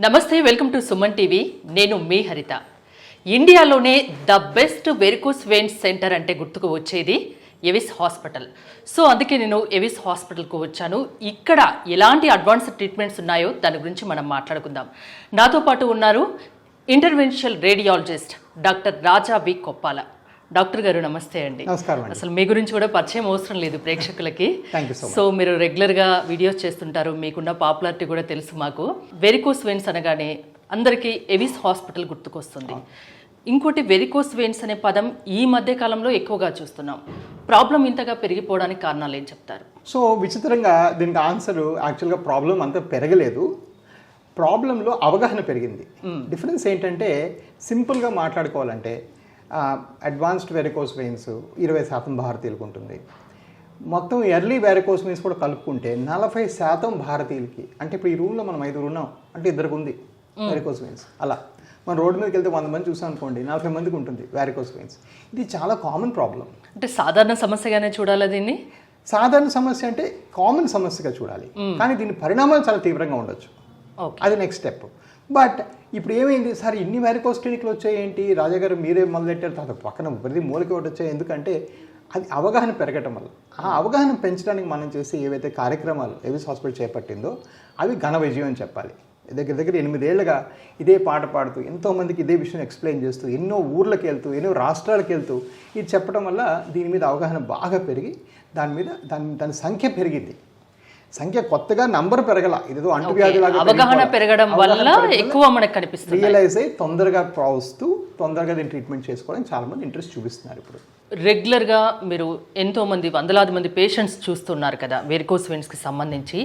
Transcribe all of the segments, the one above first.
నమస్తే, welcome to Suman TV. నేను మీ హరిత. ఇండియాలోనే the best varicose veins centre అంటే గుర్తుకు వచ్చేది ఎవిస్ హాస్పిటల్. సో అందుకే నేను ఎవిస్ హాస్పిటల్కు వచ్చాను. ఇక్కడ ఎలాంటి అడ్వాన్స్డ్ ట్రీట్మెంట్స్ ఉన్నాయో దాని గురించి మనం మాట్లాడుకుందాం. నాతో పాటు ఉన్నారు ఇంటర్వెన్షనల్ రేడియాలజిస్ట్ డాక్టర్ రాజా వి కొప్పాల. డాక్టర్ గారు నమస్తే అండి. నమస్కారం. అసలు మీ గురించి కూడా పరిచయం అవసరం లేదు ప్రేక్షకులకి. సో మీరు రెగ్యులర్గా వీడియోస్ చేస్తుంటారు, మీకున్న పాపులారిటీ కూడా తెలుసు మాకు. వెరికోస్ వెయిన్స్ అనగానే అందరికీ ఎవిస్ హాస్పిటల్ గుర్తుకొస్తుంది. ఇంకోటి వెరికోస్ వెయిన్స్ అనే పదం ఈ మధ్య కాలంలో ఎక్కువగా చూస్తున్నాం. ప్రాబ్లం ఇంతగా పెరిగిపోవడానికి కారణాలు ఏం చెప్తారు? సో విచిత్రంగా దీనికి ఆన్సర్ యాక్చువల్గా ప్రాబ్లం అంతా పెరగలేదు, ప్రాబ్లంలో అవగాహన పెరిగింది. డిఫరెన్స్ ఏంటంటే సింపుల్గా మాట్లాడుకోవాలంటే అడ్వాన్స్డ్ వెరికోస్ వెయిన్స్ 20% భారతీయులకు ఉంటుంది. మొత్తం ఎర్లీ వెరికోస్ వెయిన్స్ కూడా కలుపుకుంటే 40% భారతీయులకి. అంటే ఇప్పుడు ఈ రూమ్లో మనం 5 ఉన్నాం అంటే 2 ఉంది వెరికోస్ వెయిన్స్. అలా మనం రోడ్డు మీదకి వెళ్తే 100 మంది చూసాం అనుకోండి, 40 మందికి ఉంటుంది వెరికోస్ వెయిన్స్. ఇది చాలా కామన్ ప్రాబ్లం. అంటే సాధారణ సమస్యగానే చూడాలి దీన్ని? సాధారణ సమస్య అంటే కామన్ సమస్యగా చూడాలి, కానీ దీని పరిణామాలు చాలా తీవ్రంగా ఉండొచ్చు. అది నెక్స్ట్ స్టెప్. బట్ ఇప్పుడు ఏమైంది సార్, ఇన్ని వెరికోస్ క్లినిక్లు వచ్చాయేంటి రాజా గారు, మీరే మొదలెట్టారు, తర్వాత పక్కన ప్రతి మూలకి ఒకటి వచ్చాయి. ఎందుకంటే అది అవగాహన పెరగటం వల్ల. ఆ అవగాహన పెంచడానికి మనం చేసే ఏవైతే కార్యక్రమాలు ఎవిస్ హాస్పిటల్ చేపట్టిందో అవి ఘన విజయం అని చెప్పాలి. దగ్గర 8 ఏళ్ళుగా ఇదే పాట పాడుతూ ఎంతోమందికి ఇదే విషయం ఎక్స్ప్లెయిన్ చేస్తూ ఎన్నో ఊర్లకు వెళ్తూ ఎన్నో రాష్ట్రాలకు వెళ్తూ ఇది చెప్పడం వల్ల దీని మీద అవగాహన బాగా పెరిగి దాని సంఖ్య పెరిగింది. సంఖ్య కొత్తగా నంబర్ పెరగల, ఇదేదో అంటువ్యాధిలాగా అవగాహన పెరగడం వల్ల ఎక్కువ మనకు కనిపిస్తుంది. రియలైజ్ అయ్యి తొందరగా వస్తూ తొందరగా దీన్ని ట్రీట్మెంట్ చేసుకోవడానికి చాలా మంది ఇంట్రెస్ట్ చూపిస్తున్నారు. ఇప్పుడు రెగ్యులర్గా మీరు ఎంతో మంది వందలాది మంది పేషెంట్స్ చూస్తున్నారు కదా వెరికోస్ వెయిన్స్కి సంబంధించి.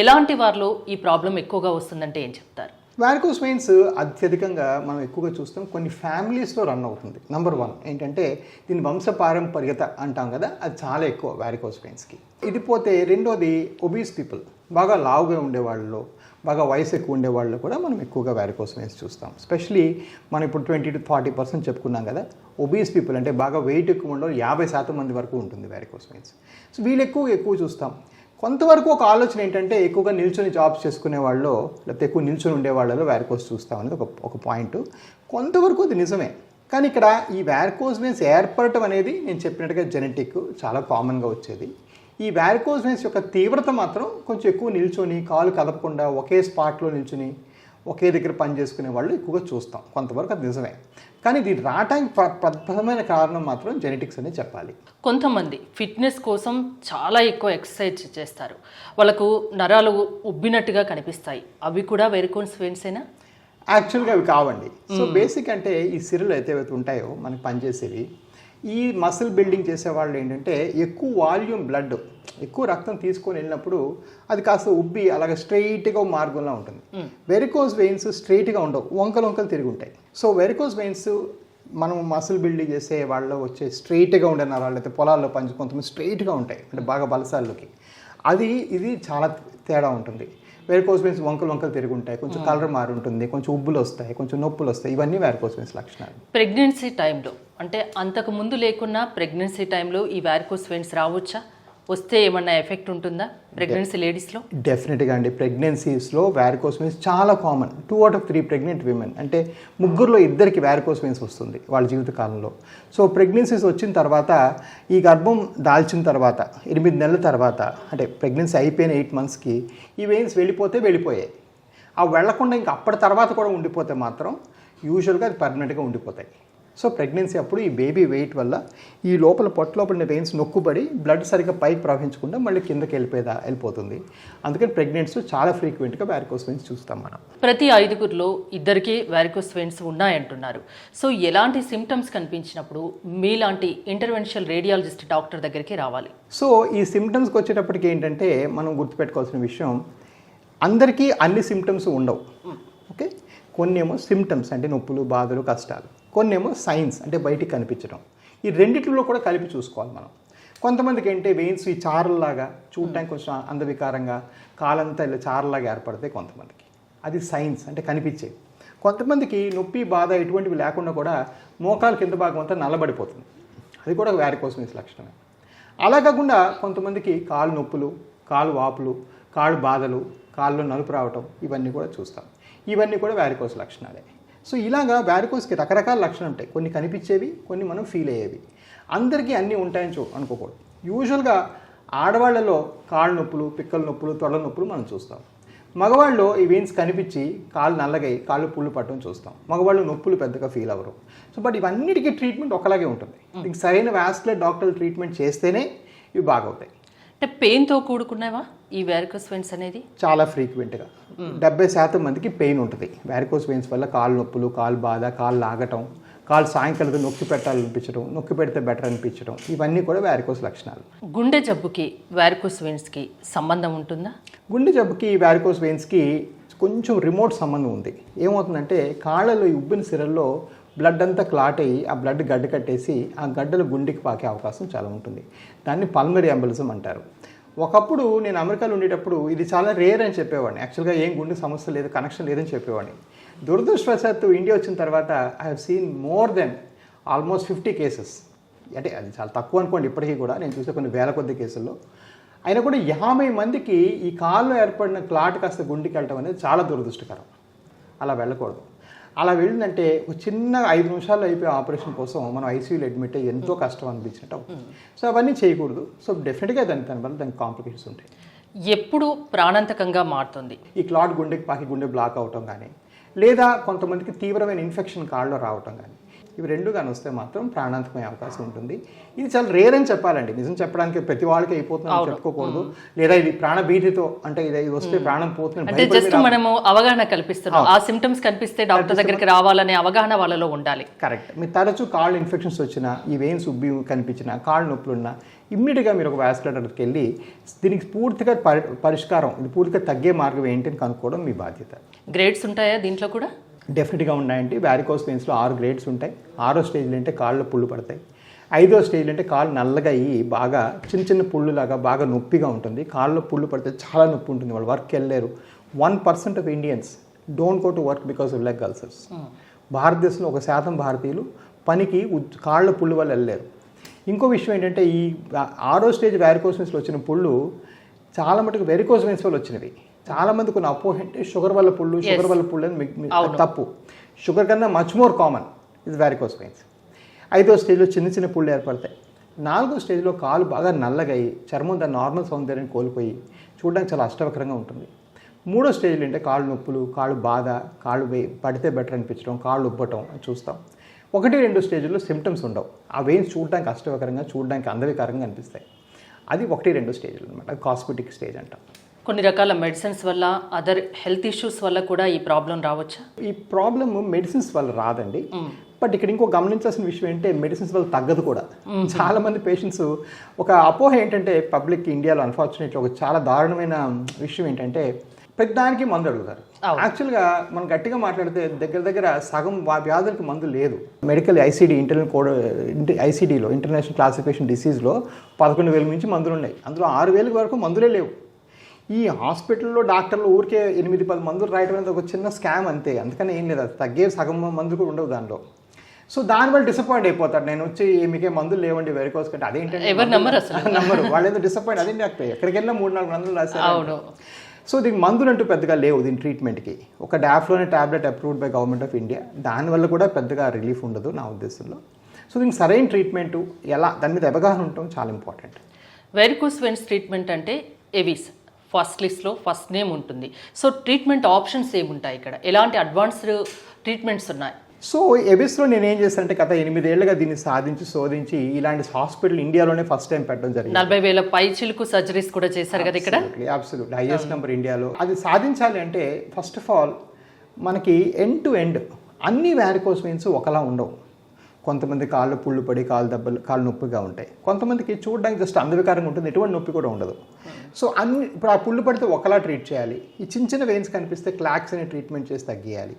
ఎలాంటి వారిలో ఈ ప్రాబ్లం ఎక్కువగా వస్తుందంటే ఏం చెప్తారు? వారికోస్ వెయిన్స్ అత్యధికంగా మనం ఎక్కువగా చూస్తాం కొన్ని ఫ్యామిలీస్లో రన్ అవుతుంది. నెంబర్ 1 ఏంటంటే దీని వంశపారంపర్యత అంటాం కదా, అది చాలా ఎక్కువ వారికోస్ వెయిన్స్కి. ఇది పోతే రెండోది ఒబీస్ పీపుల్, బాగా లావుగా ఉండేవాళ్ళలో, బాగా వయసు ఎక్కువ ఉండేవాళ్ళు కూడా మనం ఎక్కువగా వారికోస్ వెయిన్స్ చూస్తాం. స్పెషలీ మనం ఇప్పుడు 20 to 40% చెప్పుకున్నాం కదా. ఒబీస్ పీపుల్ అంటే బాగా వెయిట్ ఎక్కువ ఉండవు, 50% మంది వరకు ఉంటుంది వారికోస్ వెయిన్స్. సో వీళ్ళు ఎక్కువ చూస్తాం. కొంతవరకు ఒక ఆలోచన ఏంటంటే ఎక్కువగా నిల్చొని జాబ్స్ చేసుకునే వాళ్ళు లేకపోతే ఎక్కువ నిల్చొని ఉండే వాళ్ళలో వారికోస్ చూస్తాం అనేది ఒక పాయింట్. కొంతవరకు అది నిజమే, కానీ ఇక్కడ ఈ వారికోస్ వెయిన్స్ ఏర్పడటం అనేది నేను చెప్పినట్టుగా జెనెటిక్ చాలా కామన్గా వచ్చేది. ఈ వారికోస్ వెయిన్స్ యొక్క తీవ్రత మాత్రం కొంచెం ఎక్కువ నిల్చొని కాలు కదపకుండా ఒకే స్పాట్లో నిల్చొని ఒకే దగ్గర పని చేసుకునే వాళ్ళు ఎక్కువగా చూస్తాం. కొంతవరకు అది నిజమే, కానీ దీన్ని రావడానికి ప్రధానమైన కారణం మాత్రం జెనెటిక్స్ అనే చెప్పాలి. కొంతమంది ఫిట్నెస్ కోసం చాలా ఎక్కువ ఎక్సర్సైజ్ చేస్తారు, వాళ్ళకు నరాలు ఉబ్బినట్టుగా కనిపిస్తాయి. అవి కూడా వెరికోస్ వెయిన్సేనా? యాక్చువల్గా అవి కావండి. సో బేసిక్ అంటే ఈ సిరలు అయితే ఉంటాయో మనకి పనిచేసేవి, ఈ మసిల్ బిల్డింగ్ చేసే వాళ్ళు ఏంటంటే ఎక్కువ వాల్యూమ్ బ్లడ్, ఎక్కువ రక్తం తీసుకొని వెళ్ళినప్పుడు అది కాస్త ఉబ్బి అలాగే స్ట్రైట్గా మార్గంలో ఉంటుంది. వెరికోస్ వెయిన్స్ స్ట్రైట్గా ఉండవు, వంకలు తిరిగి ఉంటాయి. సో వెరికోస్ వెయిన్స్ మనం మసిల్ బిల్డింగ్ చేసే వాళ్ళు వచ్చే స్ట్రైట్గా ఉండే నరాలు అయితే పొలాల్లో కొంతమంది స్ట్రైట్గా ఉంటాయి, అంటే బాగా బలసాల్లోకి. ఇది చాలా తేడా ఉంటుంది. వెరికోస్ వెయిన్స్ వంకలు తిరిగి ఉంటాయి, కొంచెం కలర్ మారి ఉంటుంది, కొంచెం ఉబ్బులు వస్తాయి, కొంచెం నొప్పులు వస్తాయి. ఇవన్నీ వెరికోస్ వెయిన్స్ లక్షణాలు. ప్రెగ్నెన్సీ టైంలో అంటే అంతకు ముందు లేకున్నా ప్రెగ్నెన్సీ టైంలో ఈ వారికోస్ వెయిన్స్ రావచ్చా? వస్తే ఏమన్నా ఎఫెక్ట్ ఉంటుందా ప్రెగ్నెన్సీ లేడీస్లో? డెఫినెట్గా అండి. ప్రెగ్నెన్సీస్లో వారికోస్ వెయిన్స్ చాలా common. 2 out of 3 pregnant women అంటే 3లో 2కి వారికోస్ వెయిన్స్ వస్తుంది వాళ్ళ జీవితకాలంలో. సో ప్రెగ్నెన్సీస్ వచ్చిన తర్వాత ఈ గర్భం దాల్చిన తర్వాత 8 నెలల తర్వాత అంటే ప్రెగ్నెన్సీ అయిపోయిన 8 monthsకి ఈ వెయిన్స్ వెళ్ళిపోయాయి. అవి వెళ్లకుండా ఇంకా అప్పటి తర్వాత కూడా ఉండిపోతే మాత్రం యూజువల్గా అది పర్మనెంట్గా ఉండిపోతాయి. సో ప్రెగ్నెన్సీ అప్పుడు ఈ బేబీ వెయిట్ వల్ల ఈ పొట్ట లోపల వెయిన్స్ నొక్కుబడి బ్లడ్ సరిగ్గా పైకి ప్రవహించకుండా మళ్ళీ కిందకి వెళ్ళిపోతుంది. అందుకని ప్రెగ్నెన్సీ చాలా ఫ్రీక్వెంట్గా వారికోస్ వెయిన్స్ చూస్తాం మనం. ప్రతి 5గురిలో 2కి వారికోస్ వెయిన్స్ ఉన్నాయంటున్నారు. సో ఎలాంటి సిమ్టమ్స్ కనిపించినప్పుడు మీలాంటి ఇంటర్వెన్షనల్ రేడియాలజిస్ట్ డాక్టర్ దగ్గరికి రావాలి? సో ఈ సిమ్టమ్స్కి వచ్చేటప్పటికి ఏంటంటే మనం గుర్తుపెట్టుకోవాల్సిన విషయం, అందరికీ అన్ని సిమ్టమ్స్ ఉండవు. ఓకే, కొన్ని ఏమో సిమ్టమ్స్ అంటే నొప్పులు, బాధలు, కష్టాలు, కొన్ని ఏమో సైన్స్ అంటే బయటికి కనిపించడం. ఈ రెండిట్లో కూడా కలిపి చూసుకోవాలి మనం. కొంతమందికి ఏంటి వెయిన్స్ ఈ చారల్లాగా చూడటానికి కొంచెం అందవికారంగా కాలంతా ఇలా చారలాగా ఏర్పడతాయి కొంతమందికి, అది సైన్స్ అంటే కనిపించేది. కొంతమందికి నొప్పి, బాధ ఎటువంటివి లేకుండా కూడా మోకాలు కింద భాగం అంతా నల్లబడిపోతుంది, అది కూడా వారికోస్ వెయిన్స్ లక్షణమే. అలా కాకుండా కొంతమందికి కాలు నొప్పులు, కాలు వాపులు, కాళ్ళు బాధలు, కాళ్ళు నలుపు రావటం, ఇవన్నీ కూడా చూస్తాం. ఇవన్నీ కూడా వ్యారికోస్ లక్షణాలే. సో ఇలాగా వ్యారికోస్కి రకరకాల లక్షణాలు ఉంటాయి. కొన్ని కనిపించేవి, కొన్ని మనం ఫీల్ అయ్యేవి. అందరికీ అన్నీ ఉంటాయని అనుకోకూడదు. యూజువల్గా ఆడవాళ్లలో కాళ్ళ నొప్పులు, పిక్కల నొప్పులు, తొడల నొప్పులు మనం చూస్తాం. మగవాళ్ళు ఈ వెయిన్స్ కనిపించి కాళ్ళు నల్లగై కాళ్ళు పుళ్ళు పట్టడం చూస్తాం. మగవాళ్ళు నొప్పులు పెద్దగా ఫీల్ అవ్వరు. సో బట్ ఇవన్నిటికీ ట్రీట్మెంట్ ఒకలాగే ఉంటుంది. దీనికి సరైన వాస్కులర్ డాక్టర్ ట్రీట్మెంట్ చేస్తేనే ఇవి బాగవుతాయి. అంటే పెయిన్తో కూడుకున్నావా ఈ వ్యారికోస్ వెయిన్స్ అనేది? చాలా ఫ్రీక్వెంట్గా 70% మందికి పెయిన్ ఉంటుంది. వ్యారికోస్ వెయిన్స్ వల్ల కాళ్ళు నొప్పులు, కాళ్ళు బాధ, కాళ్ళు లాగటం, కాళ్ళు సాయంకాలం నొక్కి పెట్టాలనిపించడం, నొక్కి పెడితే బెటర్ అనిపించడం, ఇవన్నీ కూడా వ్యారికోస్ లక్షణాలు. గుండె జబ్బుకి వ్యారికోస్ వెయిన్స్కి సంబంధం ఉంటుందా? గుండె జబ్బుకి వ్యారికోస్ వెయిన్స్కి కొంచెం రిమోట్ సంబంధం ఉంది. ఏమవుతుందంటే కాళ్ళలో ఈ ఉబ్బిన సిరల్లో బ్లడ్ అంతా క్లాట్ అయ్యి ఆ బ్లడ్ గడ్డ కట్టేసి ఆ గడ్డలు గుండెకి పాకే అవకాశం చాలా ఉంటుంది. దాన్ని పల్మరీ ఎంబలిజం అంటారు. ఒకప్పుడు నేను అమెరికాలో ఉండేటప్పుడు ఇది చాలా రేర్ అని చెప్పేవాడిని. యాక్చువల్గా ఏం గుండె సమస్య లేదు, కనెక్షన్ లేదని చెప్పేవాడిని. దురదృష్టవశాత్తు ఇండియా వచ్చిన తర్వాత I have seen more than almost 50 cases. అంటే అది చాలా తక్కువ అనుకోండి, ఇప్పటికీ కూడా నేను చూసే కొన్ని వేల కొద్ది కేసుల్లో. అయినా కూడా 50 మందికి ఈ కాల్లో ఏర్పడిన క్లాట్ కాస్త గుండెకి వెళ్ళటం అనేది చాలా దురదృష్టకరం. అలా వెళ్ళకూడదు. అలా వెళ్ళిందంటే ఒక చిన్న 5 నిమిషాల్లో అయిపోయే ఆపరేషన్ కోసం మనం ఐసీయూలో అడ్మిట్ అయ్యి ఎంతో కష్టం అనిపించినట్టు అవుతుంది. సో అవన్నీ చేయకూడదు. సో డెఫినెట్గా దానివల్ల దానికి కాంప్లికేషన్స్ ఉంటాయి. ఎప్పుడు ప్రాణాంతకంగా మారుతుంది ఈ క్లాట్ గుండెకి పాకి గుండె బ్లాక్ అవటం కానీ, లేదా కొంతమందికి తీవ్రమైన ఇన్ఫెక్షన్ కాళ్ళలో రావటం కానీ, ఇవి రెండు కానీ వస్తే మాత్రం ప్రాణాంతకమయ్యే అవకాశం ఉంటుంది. ఇది చాలా రేర్ అని చెప్పాలండి. నిజం చెప్పడానికి ప్రతి వాళ్ళకి అయిపోతుందని చెప్పుకోకూడదు. లేదా ఇది ప్రాణభీతితో అంటే ఇది వస్తే ప్రాణం పోతుంది అంటే జస్ట్ మనము అవగాహన కల్పిస్తున్నాం. ఆ సిమ్టమ్స్ కనిపిస్తే డాక్టర్ దగ్గరికి రావాలనే అవగాహన వాళ్ళలో ఉండాలి. కరెక్ట్. మీరు తరచూ కాళ్ళు ఇన్ఫెక్షన్స్ వచ్చినా, ఈ వెయిన్స్ ఉబ్బి కనిపించినా, కాళ్ళు నొప్పులున్నా ఇమ్మీడియట్గా మీరు ఒక వాస్కులర్ డాక్టర్కి వెళ్ళి దీనికి పూర్తిగా పరిష్కారం, ఇది పూర్తిగా తగ్గే మార్గం ఏంటి అని కనుక్కోవడం మీ బాధ్యత. గ్రేడ్స్ ఉంటాయా దీంట్లో కూడా? డెఫినెట్గా ఉన్నాయండి. వ్యారికోస్ వెయిన్స్లో 6 గ్రేడ్స్ ఉంటాయి. 6వ స్టేజ్లు అంటే కాళ్ళు పుళ్ళు పడతాయి. 5వ స్టేజ్లు అంటే కాళ్ళు నల్లగా అయ్యి బాగా చిన్న చిన్న పుళ్ళులాగా బాగా నొప్పిగా ఉంటుంది. కాళ్ళలో పుళ్ళు పడితే చాలా నొప్పి ఉంటుంది. వాళ్ళు వర్క్కి వెళ్ళలేరు. 1% of Indians don't go to work because of leg ulcers. భారతదేశంలో 1% భారతీయులు పనికి కాళ్ళ పుళ్ళు వల్ల వెళ్ళలేరు. ఇంకో విషయం ఏంటంటే ఈ 6వ స్టేజ్ వ్యారికోస్ వెయిన్స్లో వచ్చిన పుళ్ళు చాలా మటుకు వెరికోస్ వెయిన్స్ వల్ల వచ్చినవి. చాలామంది కొన్ని అపోహ అంటే షుగర్ వల్ల పుళ్ళు, షుగర్ వల్ల పుళ్ళు అని తప్పు. షుగర్ కన్నా మచ్ మోర్ కామన్ ఇది వ్యారికోస్ వెయిన్స్. 5వ స్టేజ్లో చిన్న చిన్న పుళ్ళు ఏర్పడతాయి. 4వ స్టేజ్లో కాలు బాగా నల్లగై చర్మం దాని నార్మల్ సౌందర్యాన్ని కోల్పోయి చూడడానికి చాలా అష్టవకరంగా ఉంటుంది. 3వ స్టేజ్లో అంటే కాళ్ళు నొప్పులు, కాళ్ళు బాధ, కాళ్ళు పడితే బెటర్ అనిపించడం, కాళ్ళు ఉబ్బటం చూస్తాం. 1-2 స్టేజ్లో సిమ్టమ్స్ ఉండవు. ఆ వెయిన్స్ చూడడానికి అష్టవకరంగా, చూడడానికి అందవికారంగా అనిపిస్తాయి. అది 1-2 స్టేజ్లు అనమాట. అది కాస్మెటిక్ స్టేజ్ అంటాం. కొన్ని రకాల మెడిసిన్స్ వల్ల, అదర్ హెల్త్ ఇష్యూస్ వల్ల కూడా ఈ ప్రాబ్లం రావచ్చా? ఈ ప్రాబ్లమ్ మెడిసిన్స్ వల్ల రాదండి. బట్ ఇక్కడ ఇంకో గమనించాల్సిన విషయం ఏంటంటే మెడిసిన్స్ వల్ల తగ్గదు కూడా. చాలా మంది పేషెంట్స్ ఒక అపోహ ఏంటంటే పబ్లిక్ ఇండియాలో అన్ఫార్చునేట్లీ ఒక చాలా దారుణమైన విషయం ఏంటంటే ప్రతిదానికి మందు అడుగుతారు. యాక్చువల్గా మనం గట్టిగా మాట్లాడితే దగ్గర సగం వ్యాధులకి మందు లేదు. మెడికల్ ఐసీడీలో ఇంటర్నేషనల్ క్లాసిఫికేషన్ డిసీజ్లో 11,000 నుంచి మందులు ఉన్నాయి. అందులో 6,000 వరకు మందులే లేవు. ఈ హాస్పిటల్లో డాక్టర్లు ఊరికే 8-10 మందులు రాయడం అనేది ఒక చిన్న స్కామ్ అంతే. అందుకని ఏం లేదు, అది తగ్గే సగం మందులు కూడా ఉండవు దానిలో. సో దానివల్ల డిసప్పాయింట్ అయిపోతారు. నేను వచ్చి మీకే మందులు లేవండి వెరికోస్ కంటే, అదేంటంటే నమ్మరు. వాళ్ళు ఏదో డిసప్పాయింట్, అదేంటి డాక్టర్ ఎక్కడికి వెళ్ళినా 3-4 మందులు రాశారు. సో దీనికి మందులు అంటూ పెద్దగా లేవు దీని ట్రీట్మెంట్కి. ఒక డాఫ్లోనే tablet approved by government of India. దానివల్ల కూడా పెద్దగా రిలీఫ్ ఉండదు నా ఉద్దేశంలో. సో దీనికి సరైన ట్రీట్మెంట్ ఎలా, దాని మీద అవగాహన ఉండటం చాలా ఇంపార్టెంట్. వెరికోస్ వెయిన్స్ ట్రీట్మెంట్ అంటే ఎవిస్ ఫస్ట్ లిస్ట్లో ఫస్ట్ నేమ్ ఉంటుంది. సో ట్రీట్మెంట్ ఆప్షన్స్ ఏముంటాయి ఇక్కడ? ఎలాంటి అడ్వాన్స్డ్ ట్రీట్మెంట్స్ ఉన్నాయి? సో ఎవిస్లో నేను ఏం చేస్తానంటే గత 8 ఏళ్ళుగా దీన్ని శోధించి ఇలాంటి హాస్పిటల్ ఇండియాలోనే ఫస్ట్ టైం పెట్టడం జరిగింది. 40,000 పైచిలకు సర్జరీస్ కూడా చేశారు కదా ఇక్కడ. అబ్సల్యూట్లీ హైయెస్ట్ నెంబర్ ఇండియాలో. అది సాధించాలి అంటే ఫస్ట్ ఆఫ్ ఆల్ మనకి ఎండ్ టు ఎండ్ అన్ని వ్యారికోస్ వెయిన్స్ ఒకలా ఉండవు. కొంతమంది కాళ్ళు పుళ్ళు పడి కాళ్ళు నొప్పిగా ఉంటాయి. కొంతమందికి చూడడానికి జస్ట్ అందవికారంగా ఉంటుంది, ఎటువంటి నొప్పి కూడా ఉండదు. సో ఇప్పుడు ఆ పుళ్ళు పడితే ఒకలా ట్రీట్ చేయాలి. ఈ చిన్న వెయిన్స్ కనిపిస్తే క్లాక్స్ అనే ట్రీట్మెంట్ చేసి తగ్గియాలి.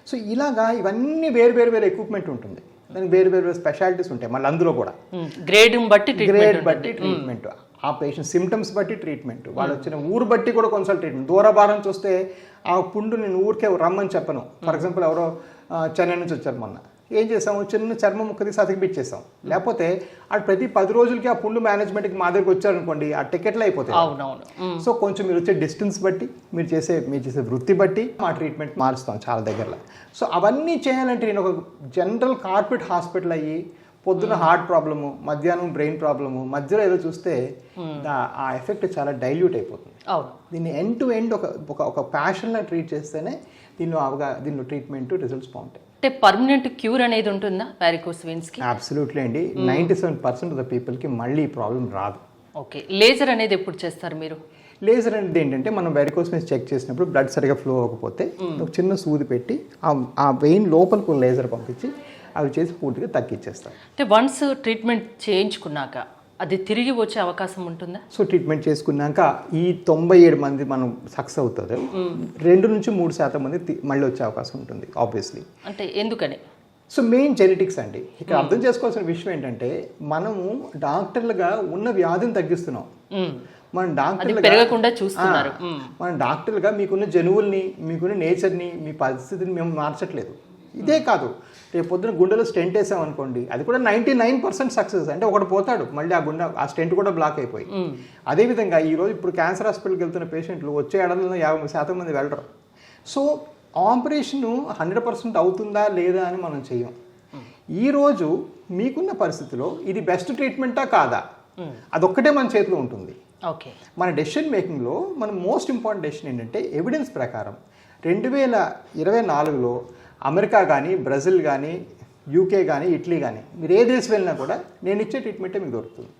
సో ఇలాగా ఇవన్నీ వేరు ఎక్విప్మెంట్ ఉంటుంది. దానికి వేరు స్పెషాలిటీస్ ఉంటాయి. మళ్ళీ అందులో కూడా గ్రేడ్ బట్టి ట్రీట్మెంట్, ఆ పేషెంట్ సిమ్టమ్స్ బట్టి ట్రీట్మెంట్, వాళ్ళు వచ్చిన ఊరు బట్టి కూడా కొన్నిసార్లు ట్రీట్మెంట్. దూరభారం చూస్తే ఆ పుండు నేను ఊరికే రమ్మని చెప్పను. ఫర్ ఎగ్జాంపుల్ ఎవరో చెన్నై నుంచి వచ్చారు మొన్న, ఏం చేసాము, చిన్న చర్మం ముక్క తీసి అతికిపించేసాం. లేకపోతే అటు ప్రతి 10 రోజులకి ఆ పుండు మేనేజ్మెంట్కి మా దగ్గరికి వచ్చారనుకోండి, ఆ టికెట్లు అయిపోతాయి. అవునవును. సో కొంచెం మీరు వచ్చే డిస్టెన్స్ బట్టి, మీరు చేసే వృత్తి బట్టి మా ట్రీట్మెంట్ మారుస్తాం చాలా దగ్గరలో. సో అవన్నీ చేయాలంటే నేను ఒక జనరల్ కార్పొరేట్ హాస్పిటల్ అయ్యి పొద్దున హార్ట్ ప్రాబ్లము, మధ్యాహ్నం బ్రెయిన్ ప్రాబ్లము, మధ్యలో ఏదో చూస్తే ఆ ఎఫెక్ట్ చాలా డైల్యూట్ అయిపోతుంది. అవును. దీన్ని ఎండ్ టు ఎండ్ ఒక ప్యాషన్లా ట్రీట్ చేస్తేనే దీనిలో ట్రీట్మెంట్ రిజల్ట్స్ బాగుంటాయి. అంటే పర్మనెంట్ క్యూర్ అనేది ఉంటుందా వారికోస్ వెయిన్స్కి? అబ్సల్యూట్లీ అండి. 97% ఆఫ్ ద పీపుల్కి మళ్ళీ ఈ ప్రాబ్లం రాదు. ఓకే. లేజర్ అనేది ఎప్పుడు చేస్తారు మీరు? లేజర్ అనేది ఏంటంటే మనం వెరికోస్ వెయిన్స్ చెక్ చేసినప్పుడు బ్లడ్ సరిగా ఫ్లో అవ్వకపోతే ఒక చిన్న సూది పెట్టి ఆ వెయిన్ లోపలికి లేజర్ పంపించి అవి చేసి పూర్తిగా తగ్గించేస్తారు. అంటే వన్స్ ట్రీట్మెంట్ చేయించుకున్నాక అది తిరిగి వచ్చే అవకాశం ఉంటుందా? సో ట్రీట్మెంట్ చేసుకున్నాక ఈ 97 మంది మనం సక్సెస్ అవుతుంది, 2-3% మంది మళ్ళీ వచ్చే అవకాశం ఉంటుంది ఆబ్వియస్లీ. అంటే ఎందుకని? సో మెయిన్ జెనెటిక్స్ అండి. ఇక్కడ అర్థం చేసుకోవాల్సిన విషయం ఏంటంటే మనము డాక్టర్లుగా ఉన్న వ్యాధిని తగ్గిస్తున్నాం. మన పెరగకుండా చూస్తున్నారు. మన డాక్టర్లుగా మీకున్న జనువుల్ని, మీకున్న నేచర్ని, మీ పరిస్థితిని మేము మార్చట్లేదు. ఇదే కాదు, రేపు పొద్దున గుండెలో స్టెంట్ వేసాం అనుకోండి, అది కూడా 99% సక్సెస్. అంటే ఒకటి పోతాడు, మళ్ళీ ఆ స్టెంట్ కూడా బ్లాక్ అయిపోయి. అదేవిధంగా ఈరోజు ఇప్పుడు క్యాన్సర్ హాస్పిటల్కి వెళ్తున్న పేషెంట్లు వచ్చే ఏడాదిలో 50% మంది వెళ్ళరు. సో ఆపరేషన్ 100% అవుతుందా లేదా అని మనం చెయ్యం. ఈరోజు మీకున్న పరిస్థితిలో ఇది బెస్ట్ ట్రీట్మెంటా కాదా, అదొక్కటే మన చేతిలో ఉంటుంది. ఓకే. మన డెసిషన్ మేకింగ్లో మన మోస్ట్ ఇంపార్టెంట్ డెసిషన్ ఏంటంటే ఎవిడెన్స్ ప్రకారం 2024లో అమెరికా కానీ, బ్రెజిల్ కానీ, యూకే కానీ, ఇటలీ కానీ, మీరు ఏ దేశం వెళ్ళినా కూడా నేను ఇచ్చే ట్రీట్మెంటే మీకు దొరుకుతుంది.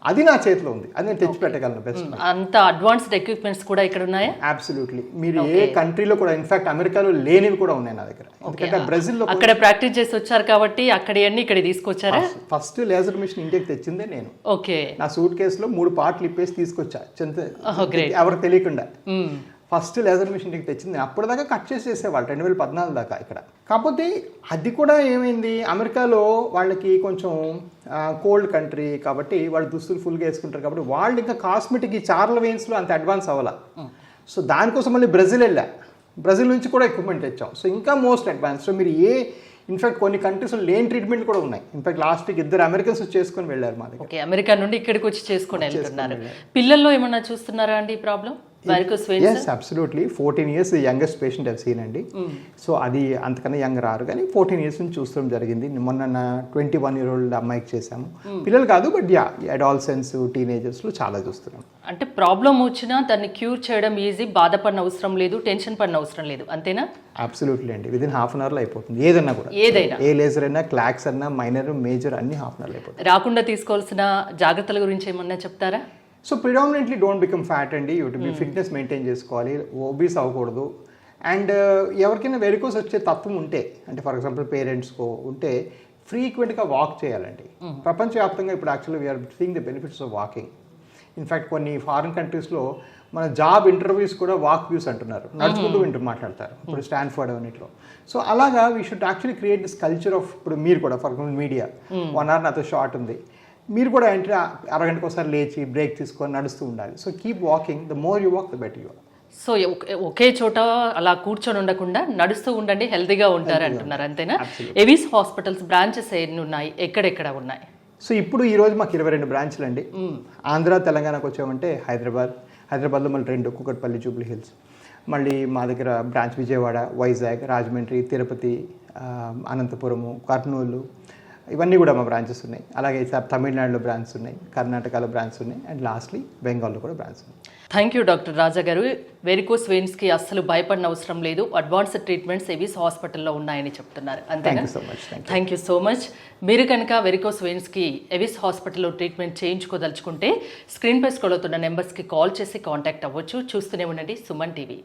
అది నా చేతిలో ఉంది, అది నేను తెచ్చి పెట్టగలను. బెస్ట్ అంత అడ్వాన్స్డ్ ఎక్విప్మెంట్స్ కూడా ఇక్కడ ఉన్నాయా? అబ్సల్యూట్లీ. మీరు ఏ కంట్రీలో కూడా, ఇన్ఫాక్ట్ అమెరికాలో లేనివి కూడా ఉన్నాయి నా దగ్గర. ఎందుకంటే బ్రెజిల్లో అక్కడ ప్రాక్టీస్ చేసి వచ్చారు కాబట్టి అక్కడ అన్ని ఇక్కడ తీసుకొచ్చారా? ఫస్ట్ లేజర్ మిషన్ ఇండియాకి తెచ్చిందే నేను. ఓకే. నా సూట్ కేసులో 3 పార్ట్లు ఇప్పేసి తీసుకొచ్చా, ఎవరికి తెలియకుండా. ఫస్ట్ లేజర్ మిషన్ ఇంటికి తెచ్చింది. అప్పటిదాకా కట్ చేసేవాళ్ళు 2014 దాకా ఇక్కడ. కాకపోతే అది కూడా ఏమైంది, అమెరికాలో వాళ్ళకి కొంచెం కోల్డ్ కంట్రీ కాబట్టి వాళ్ళు దుస్తులు ఫుల్గా వేసుకుంటారు కాబట్టి వాళ్ళు ఇంకా కాస్మెటిక్ ఈ చార్ల వెయిన్స్లో అంత అడ్వాన్స్ అవ్వాల. సో దానికోసం మళ్ళీ బ్రెజిల్ నుంచి కూడా ఎక్విప్మెంట్ తెచ్చాం. సో ఇంకా మోస్ట్ అడ్వాన్స్. సో మీరు ఇన్ఫాక్ట్ కొన్ని కంట్రీస్లో లేని ట్రీట్మెంట్ కూడా ఉన్నాయి. ఇన్ఫాక్ట్ లాస్ట్ వీక్ 2 అమెరికన్స్ చేసుకొని వెళ్ళారు మా దగ్గర. ఓకే. అమెరికా నుండి ఇక్కడికి వచ్చి చేసుకొని వెళ్తున్నారు. పిల్లల్లో ఏమన్నా చూస్తున్నారా అండి ఈ problem? Yes, absolutely. 14 years youngest patient I've seen అండి. సో అది అంతకన్నా యంగ్ రారు, కానీ 14 years నుంచి చూస్తడం జరిగింది. మొన్న 21-year-old అమ్మాయికి చేసాము. పిల్లలు కాదు, బట్ అడాల్సెన్స్, టీనేజర్స్లో చాలా చూస్తున్నాం. అంటే ప్రాబ్లం వచ్చినా దాన్ని క్యూర్ చేయడం ఈజీ, బాధపడిన అవసరం లేదు, టెన్షన్ పడిన అవసరం లేదు, అంతేనా? అబ్సల్యూట్లీ అండి. విదిన్ హాఫ్ అన్ అవర్లో అయిపోతుంది. ఏదన్నా కూడా, ఏ లేజర్ అయినా, క్లాక్స్ అన్నా, మైనర్, మేజర్ అన్ని హాఫ్ అన్ అవర్లో అయిపోతుంది. రాకుండా తీసుకోవాల్సిన జాగ్రత్తల గురించి ఏమన్నా చెప్తారా? So predominantly don't become fat అండి. You to be fitness maintain చేసుకోవాలి, ఓబీస్ అవ్వకూడదు. అండ్ ఎవరికైనా వెరికోస్ వచ్చే తత్వం ఉంటే, అంటే ఫర్ ఎగ్జాంపుల్ పేరెంట్స్కో ఉంటే ఫ్రీక్వెంట్గా వాక్ చేయాలండి. ప్రపంచవ్యాప్తంగా ఇప్పుడు actually we are seeing the benefits of walking. In fact కొన్ని ఫారిన్ కంట్రీస్లో మన జాబ్ ఇంటర్వ్యూస్ కూడా వాక్ వ్యూస్ అంటున్నారు, నడుచుకుంటూ మాట్లాడతారు. ఇప్పుడు స్టాన్ఫర్డ్ అన్నిట్లో. సో అలాగా we should actually create this culture of, ఇప్పుడు మీరు కూడా ఫర్ ఎగ్జాంపుల్ మీడియా 1 hour నాతో షార్ట్ ఉంది, మీరు కూడా ఏంటంటే అరగంటకు ఒకసారి లేచి బ్రేక్ తీసుకొని నడుస్తూ ఉండాలి. So keep walking, the more you walk the better you are. So ఒకే చోట అలా కూర్చొని ఉండకుండా నడుస్తూ ఉండండి, హెల్తీగా ఉంటారు అంటున్నారు, అంతేనా? ఎవిస్ హాస్పిటల్స్ బ్రాంచెస్ ఎన్ని ఉన్నాయి, ఎక్కడెక్కడ ఉన్నాయి? సో ఇప్పుడు ఈరోజు మాకు 22 బ్రాంచ్లు అండి. ఆంధ్ర, తెలంగాణకు వచ్చామంటే హైదరాబాద్లో మళ్ళీ 2, కూకట్పల్లి, జూబ్లీ హిల్స్. మళ్ళీ మా దగ్గర బ్రాంచ్ విజయవాడ, వైజాగ్, రాజమండ్రి, తిరుపతి, అనంతపురము, కర్నూలు, ఇవన్నీ కూడా మా బ్రాంచెస్ ఉన్నాయి. అలాగే తమిళనాడులో బ్రాంచ్ ఉన్నాయి, కర్ణాటకలో బ్రాంచ్ ఉన్నాయి, అండ్ లాస్ట్లీ బెంగాల్లో కూడా బ్రాంచ్ ఉన్నాయి. థ్యాంక్ యూ డాక్టర్ రాజా గారు. వెరికోస్ వెయిన్స్కి అస్సలు భయపడిన అవసరం లేదు, అడ్వాన్స్డ్ ట్రీట్మెంట్స్ ఎవిస్ హాస్పిటల్లో ఉన్నాయని చెప్తున్నారు, అంతేనా? Thank you so much. మీరు కనుక వెరికోస్ వెయిన్స్కి ఎవిస్ హాస్పిటల్లో ట్రీట్మెంట్ చేయించుకోదలుచుకుంటే స్క్రీన్పై స్క్రోల్ అవుతున్న నెంబర్స్కి కాల్ చేసి కాంటాక్ట్ అవ్వచ్చు. చూస్తూనే ఉండండి సుమన్ టీవీ.